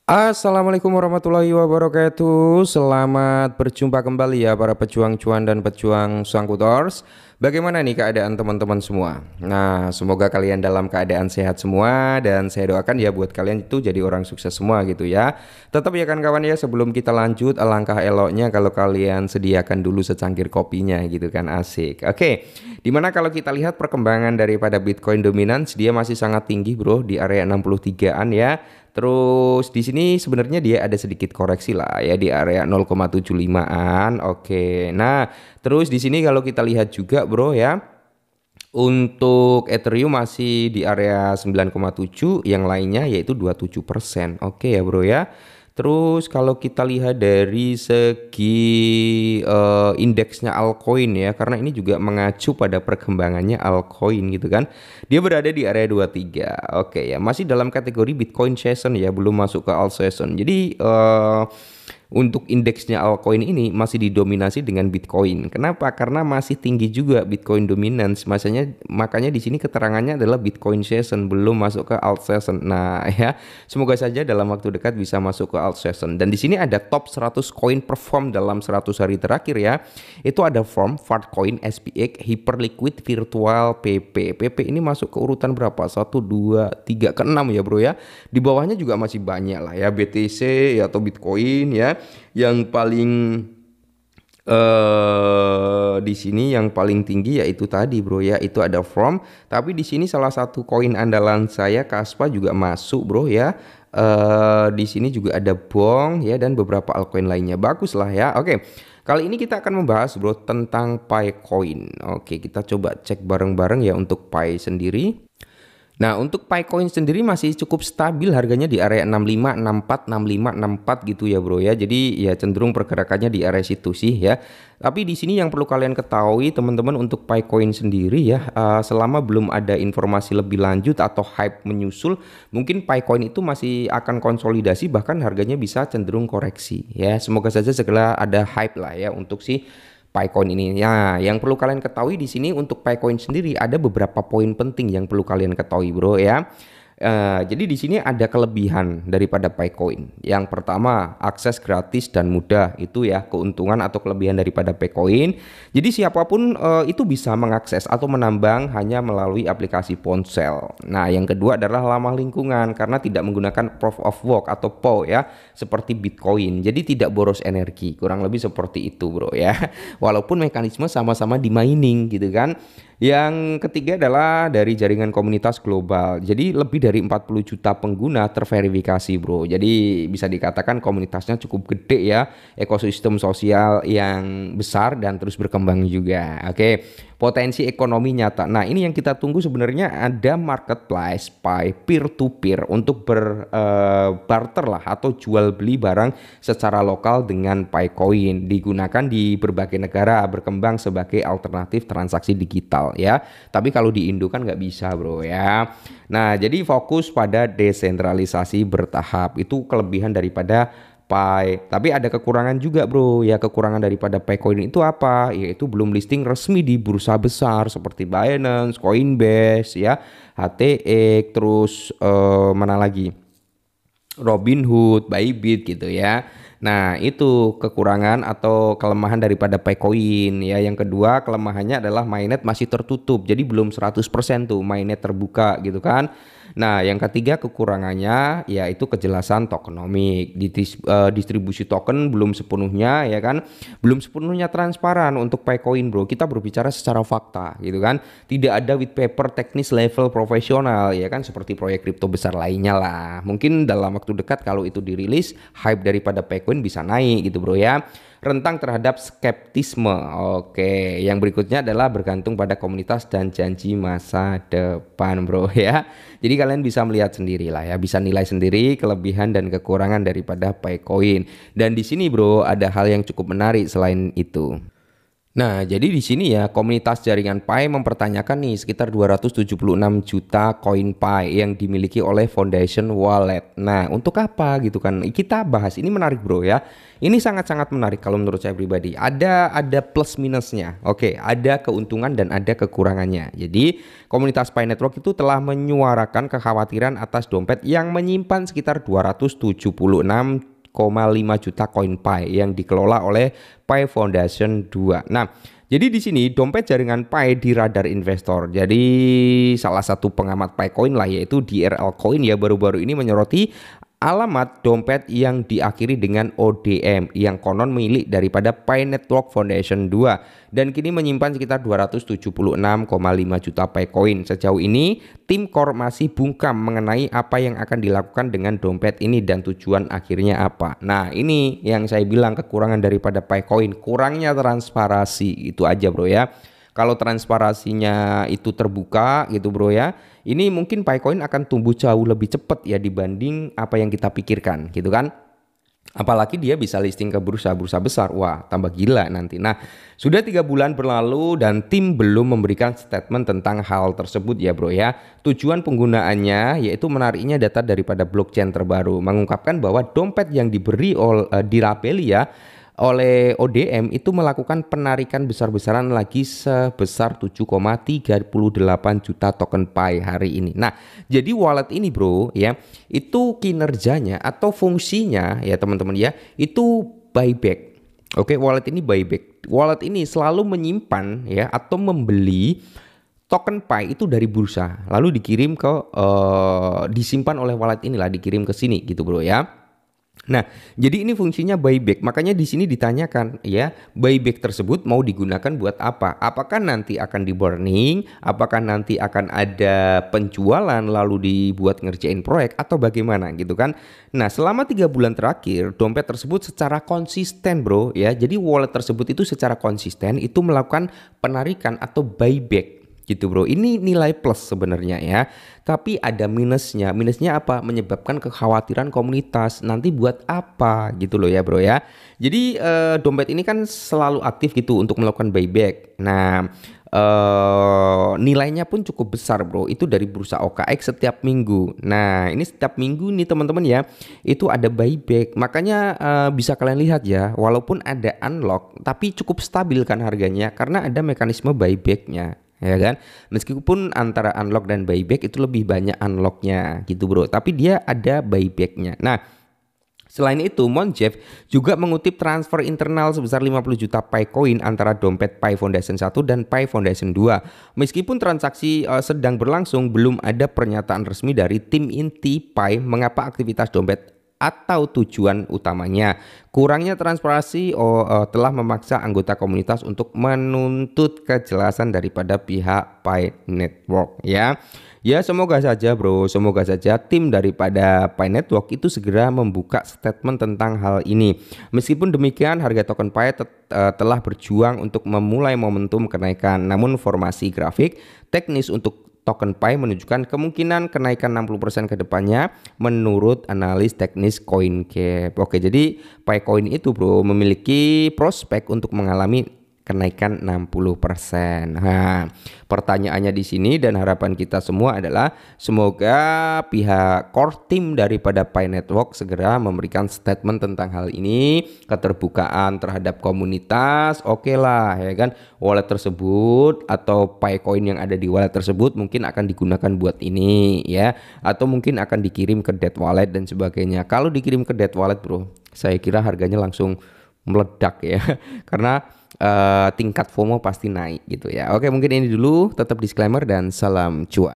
Assalamualaikum warahmatullahi wabarakatuh. Selamat berjumpa kembali ya para pejuang cuan dan pejuang Sangkutors. Bagaimana nih keadaan teman-teman semua? Nah, semoga kalian dalam keadaan sehat semua dan saya doakan ya buat kalian itu jadi orang sukses semua gitu ya. Tetap ya kan kawan ya, sebelum kita lanjut alangkah eloknya kalau kalian sediakan dulu secangkir kopinya gitu kan, asik. Oke. Dimana kalau kita lihat perkembangan daripada Bitcoin dominance dia masih sangat tinggi bro di area 63-an ya. Terus di sini sebenarnya dia ada sedikit koreksi lah ya di area 0,75-an. Oke. Nah, terus di sini kalau kita lihat juga bro ya, untuk Ethereum masih di area 9,7, yang lainnya yaitu 27%. Oke ya bro ya. Terus kalau kita lihat dari segi indeksnya altcoin ya, karena ini juga mengacu pada perkembangannya altcoin gitu kan. Dia berada di area 23. Oke ya, masih dalam kategori Bitcoin Session ya, belum masuk ke alt session. Jadi untuk indeksnya altcoin ini masih didominasi dengan Bitcoin. Kenapa? Karena masih tinggi juga Bitcoin dominance. Makanya di sini keterangannya adalah Bitcoin Session, belum masuk ke alt session. Nah, ya, semoga saja dalam waktu dekat bisa masuk ke alt session. Dan di sini ada top 100 koin perform dalam 100 hari terakhir ya. Itu ada Form, Fartcoin, SPX, Hyperliquid, Virtual, PP. PP ini masuk ke urutan berapa? 1 2 3 ke 6 ya, Bro ya. Di bawahnya juga masih banyak lah ya, BTC ya, atau Bitcoin ya. Yang paling di sini yang paling tinggi yaitu tadi bro ya, itu ada From. Tapi di sini salah satu koin andalan saya Kaspa juga masuk bro ya. Di sini juga ada Bong ya, dan beberapa altcoin lainnya, bagus lah ya. Oke, kali ini kita akan membahas bro tentang Picoin. Oke, kita coba cek bareng-bareng ya untuk Pi sendiri. Nah, untuk Picoin sendiri masih cukup stabil harganya di area 65, 64, 65, 64 gitu ya bro ya. Jadi ya cenderung pergerakannya di area situ sih ya. Tapi di sini yang perlu kalian ketahui teman-teman untuk Picoin sendiri ya, selama belum ada informasi lebih lanjut atau hype menyusul, mungkin Picoin itu masih akan konsolidasi, bahkan harganya bisa cenderung koreksi ya. Semoga saja segera ada hype lah ya untuk si Picoin ini. Ya, yang perlu kalian ketahui di sini untuk Picoin sendiri ada beberapa poin penting yang perlu kalian ketahui, bro ya. Jadi di sini ada kelebihan daripada Picoin. Yang pertama, akses gratis dan mudah, itu ya keuntungan atau kelebihan daripada Picoin. Jadi siapapun itu bisa mengakses atau menambang hanya melalui aplikasi ponsel. Nah, yang kedua adalah ramah lingkungan karena tidak menggunakan proof of work atau POW ya, seperti Bitcoin. Jadi tidak boros energi, kurang lebih seperti itu, bro ya. Walaupun mekanisme sama-sama di mining gitu kan. Yang ketiga adalah dari jaringan komunitas global. Jadi lebih dari 40 juta pengguna terverifikasi bro. Jadi bisa dikatakan komunitasnya cukup gede ya. Ekosistem sosial yang besar dan terus berkembang juga. Oke, potensi ekonomi nyata. Nah, ini yang kita tunggu sebenarnya, ada marketplace Pi peer to peer untuk barter lah atau jual beli barang secara lokal dengan Picoin, digunakan di berbagai negara, berkembang sebagai alternatif transaksi digital ya. Tapi kalau di Indo kan nggak bisa bro ya. Nah, jadi fokus pada desentralisasi bertahap, itu kelebihan daripada Pi. Tapi ada kekurangan juga bro ya. Kekurangan daripada Picoin itu apa? Yaitu belum listing resmi di bursa besar seperti Binance, Coinbase ya, HTX, terus mana lagi, Robinhood, Bybit gitu ya. Nah, itu kekurangan atau kelemahan daripada Picoin ya. Yang kedua, kelemahannya adalah mainnet masih tertutup. Jadi belum 100% tuh mainnet terbuka gitu kan. Nah, yang ketiga kekurangannya yaitu kejelasan tokenomik. Distribusi token belum sepenuhnya ya kan. Belum sepenuhnya transparan untuk Picoin, bro. Kita berbicara secara fakta gitu kan. Tidak ada white paper teknis level profesional ya kan, seperti proyek kripto besar lainnya lah. Mungkin dalam waktu dekat kalau itu dirilis, hype daripada Picoin bisa naik gitu, bro ya. Rentang terhadap skeptisme. Oke, yang berikutnya adalah bergantung pada komunitas dan janji masa depan, bro ya. Jadi kalian bisa melihat sendiri lah ya, bisa nilai sendiri kelebihan dan kekurangan daripada Picoin. Dan di sini bro ada hal yang cukup menarik selain itu. Nah, jadi di sini ya komunitas jaringan Pi mempertanyakan nih sekitar 276 juta koin Pi yang dimiliki oleh Foundation Wallet. Nah, untuk apa gitu kan? Kita bahas ini menarik bro ya. Ini sangat-sangat menarik kalau menurut saya pribadi. Ada plus minusnya. Oke, ada keuntungan dan ada kekurangannya. Jadi, komunitas Pi Network itu telah menyuarakan kekhawatiran atas dompet yang menyimpan sekitar 276,5 juta koin Pi yang dikelola oleh Pi Foundation 2. Nah, jadi di sini dompet jaringan Pi di radar investor. Jadi salah satu pengamat Picoin lah yaitu DRL Coin ya baru-baru ini menyoroti alamat dompet yang diakhiri dengan ODM yang konon milik daripada Pi Network Foundation 2 dan kini menyimpan sekitar 276,5 juta Picoin. Sejauh ini tim core masih bungkam mengenai apa yang akan dilakukan dengan dompet ini dan tujuan akhirnya apa. Nah, ini yang saya bilang kekurangan daripada Picoin, kurangnya transparansi. Itu aja bro ya. Kalau transparansinya itu terbuka gitu bro ya, ini mungkin Picoin akan tumbuh jauh lebih cepat ya dibanding apa yang kita pikirkan gitu kan. Apalagi dia bisa listing ke bursa-bursa besar, wah tambah gila nanti. Nah, sudah 3 bulan berlalu dan tim belum memberikan statement tentang hal tersebut ya bro ya. Tujuan penggunaannya yaitu menariknya data daripada blockchain terbaru, mengungkapkan bahwa dompet yang diberi dirabeli ya oleh ODM itu melakukan penarikan besar-besaran lagi sebesar 7,38 juta token Pi hari ini. Nah, jadi wallet ini bro ya, itu kinerjanya atau fungsinya ya teman-teman ya, itu buyback. Oke, wallet ini buyback. Wallet ini selalu menyimpan ya atau membeli token Pi itu dari bursa, lalu dikirim ke disimpan oleh wallet inilah, dikirim ke sini gitu bro ya. Nah, jadi ini fungsinya buyback. Makanya di sini ditanyakan ya, buyback tersebut mau digunakan buat apa? Apakah nanti akan di burning? Apakah nanti akan ada penjualan lalu dibuat ngerjain proyek atau bagaimana gitu kan? Nah, selama 3 bulan terakhir dompet tersebut secara konsisten bro ya. Jadi wallet tersebut itu secara konsisten itu melakukan penarikan atau buyback gitu bro. Ini nilai plus sebenarnya ya, tapi ada minusnya. Minusnya apa? Menyebabkan kekhawatiran komunitas nanti buat apa gitu loh ya bro ya. Jadi dompet ini kan selalu aktif gitu untuk melakukan buyback. Nah, nilainya pun cukup besar bro, itu dari bursa OKX setiap minggu. Nah, ini setiap minggu nih teman-teman ya, itu ada buyback. Makanya bisa kalian lihat ya, walaupun ada unlock tapi cukup stabil kan harganya karena ada mekanisme buybacknya ya kan. Meskipun antara unlock dan buyback itu lebih banyak unlocknya gitu bro, tapi dia ada buybacknya. Nah, selain itu Monjev juga mengutip transfer internal sebesar 50 juta Picoin antara dompet Pi Foundation 1 dan Pi Foundation 2. Meskipun transaksi sedang berlangsung, belum ada pernyataan resmi dari tim inti Pi mengapa aktivitas dompet atau tujuan utamanya. Kurangnya transparansi telah memaksa anggota komunitas untuk menuntut kejelasan daripada pihak Pi Network ya. Ya semoga saja bro, semoga saja tim daripada Pi Network itu segera membuka statement tentang hal ini. Meskipun demikian harga token Pi telah berjuang untuk memulai momentum kenaikan. Namun formasi grafik teknis untuk token Pi menunjukkan kemungkinan kenaikan 60% ke depannya menurut analis teknis CoinGap. Oke, jadi Picoin itu bro memiliki prospek untuk mengalami kenaikan 60%. Nah, pertanyaannya di sini dan harapan kita semua adalah semoga pihak core team daripada Pi Network segera memberikan statement tentang hal ini, keterbukaan terhadap komunitas. Oke lah ya kan, wallet tersebut atau Picoin yang ada di wallet tersebut mungkin akan digunakan buat ini ya, atau mungkin akan dikirim ke dead wallet dan sebagainya. Kalau dikirim ke dead wallet bro, saya kira harganya langsung meledak ya karena tingkat FOMO pasti naik gitu ya. Oke, mungkin ini dulu, tetap disclaimer dan salam cuan.